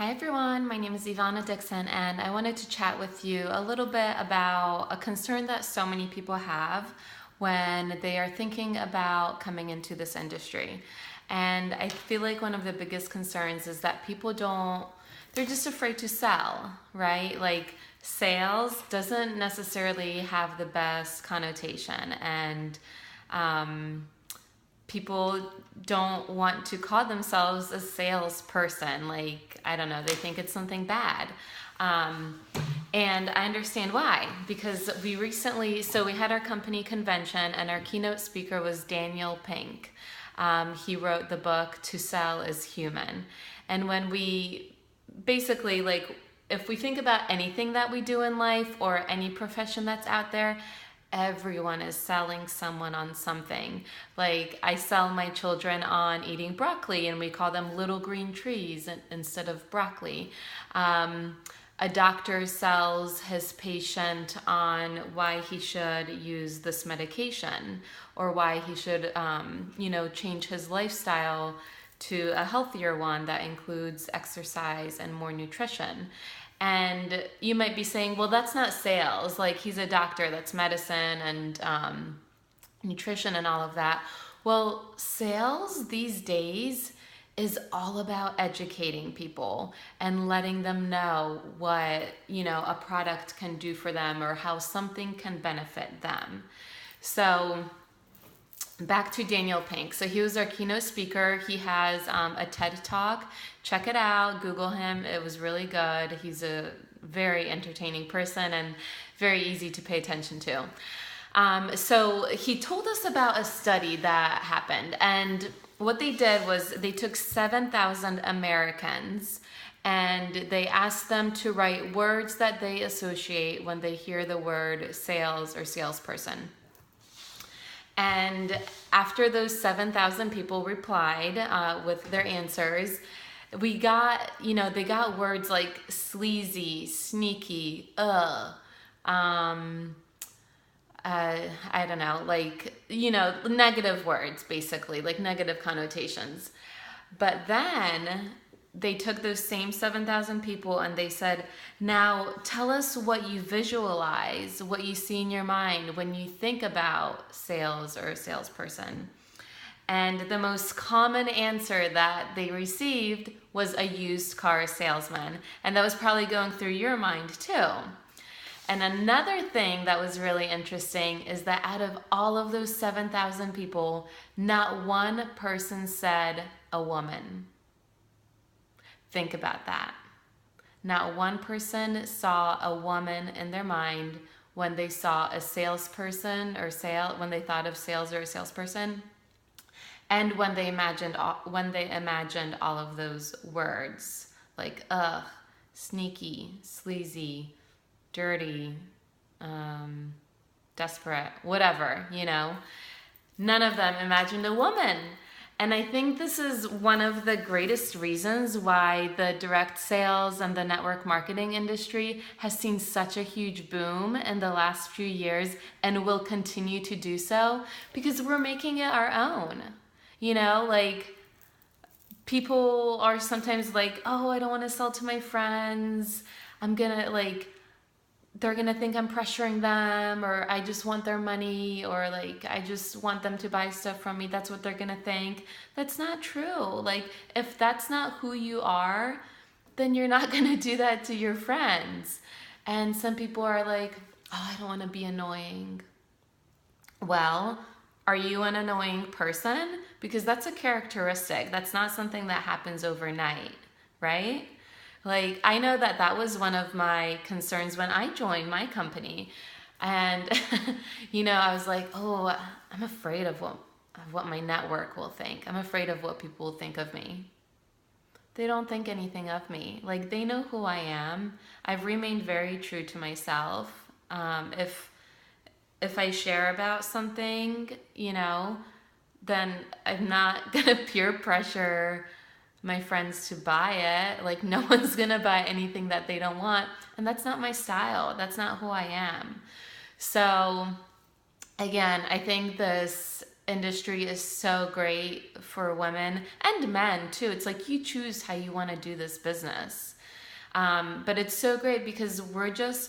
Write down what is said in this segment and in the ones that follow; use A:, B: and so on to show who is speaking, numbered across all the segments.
A: Hi everyone, my name is Ivona and I wanted to chat with you a little bit about a concern that so many people have when they are thinking about coming into this industry. And I feel like one of the biggest concerns is that they're just afraid to sell, right? Like sales doesn't necessarily have the best connotation and people don't want to call themselves a salesperson. Like, I don't know, they think it's something bad. And I understand why, because we had our company convention and our keynote speaker was Daniel Pink. He wrote the book To Sell is Human. And when we basically, like, if we think about anything that we do in life or any profession that's out there, everyone is selling someone on something. Like I sell my children on eating broccoli and we call them little green trees instead of broccoli. A doctor sells his patient on why he should use this medication or why he should, change his lifestyle to a healthier one that includes exercise and more nutrition. And you might be saying, well, that's not sales. Like he's a doctor, that's medicine and nutrition and all of that. Well, sales these days is all about educating people and letting them know what, a product can do for them or how something can benefit them. So back to Daniel Pink. So he was our keynote speaker. He has a TED Talk. Check it out. Google him. It was really good. He's a very entertaining person and very easy to pay attention to. So he told us about a study that happened. And what they did was they took 7,000 Americans and they asked them to write words that they associate when they hear the word sales or salesperson. And after those 7,000 people replied with their answers, they got words like sleazy, sneaky, I don't know, negative words, basically, like negative connotations. But then they took those same 7,000 people and they said, now tell us what you visualize, what you see in your mind when you think about sales or a salesperson. And the most common answer that they received was a used car salesman. And that was probably going through your mind too. And another thing that was really interesting is that out of all of those 7,000 people, not one person said a woman. Think about that. Not one person saw a woman in their mind when they saw a salesperson when they thought of sales or a salesperson, and when they imagined all of those words like sneaky, sleazy, dirty, desperate, whatever, None of them imagined a woman. And I think this is one of the greatest reasons why the direct sales and the network marketing industry has seen such a huge boom in the last few years and will continue to do so, because we're making it our own. People are sometimes like, oh, I don't want to sell to my friends. They're going to think I'm pressuring them, or I just want their money, or I just want them to buy stuff from me. That's what they're going to think. That's not true. If that's not who you are, then you're not going to do that to your friends. And some people are like, oh, I don't want to be annoying. Well, are you an annoying person? Because that's a characteristic. That's not something that happens overnight, right? I know that was one of my concerns when I joined my company. And, I was like, oh, I'm afraid of what my network will think. I'm afraid of what people will think of me. They don't think anything of me. They know who I am. I've remained very true to myself. If I share about something, then I'm not going to peer pressure my friends to buy it. No one's gonna buy anything that they don't want, and that's not my style. That's not who I am. So again, I think this industry is so great for women and men too. It's like you choose how you want to do this business. But it's so great because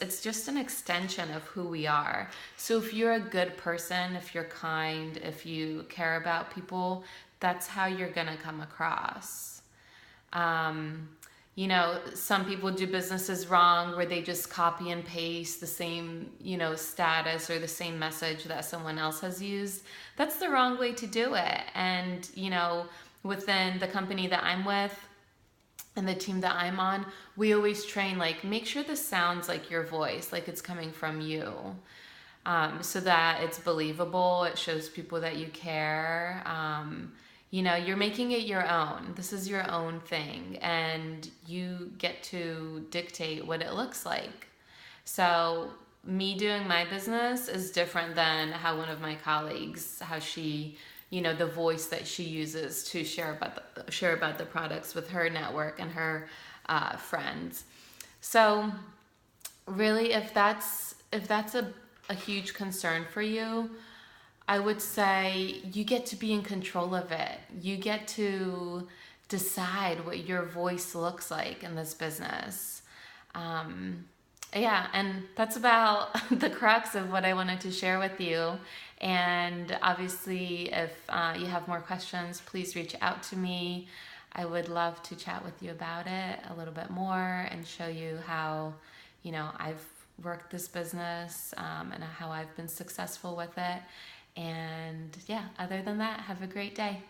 A: it's just an extension of who we are. So if you're a good person, if you're kind, if you care about people, that's how you're going to come across. Um, some people do businesses wrong where they just copy and paste the same, status or the same message that someone else has used. That's the wrong way to do it. And, within the company that I'm with, and the team that I'm on, we always train, like, make sure this sounds like your voice, like it's coming from you, so that it's believable. It shows people that you care. You're making it your own. This is your own thing, and you get to dictate what it looks like. So me doing my business is different than how one of my colleagues, how she, the voice that she uses to share about the products with her network and her friends. So really, if that's a huge concern for you, I would say you get to be in control of it. You get to decide what your voice looks like in this business. Yeah, and that's about the crux of what I wanted to share with you. And obviously, if you have more questions, please reach out to me. I would love to chat with you about it a little bit more and show you how, I've worked this business, and how I've been successful with it. And yeah, other than that, have a great day.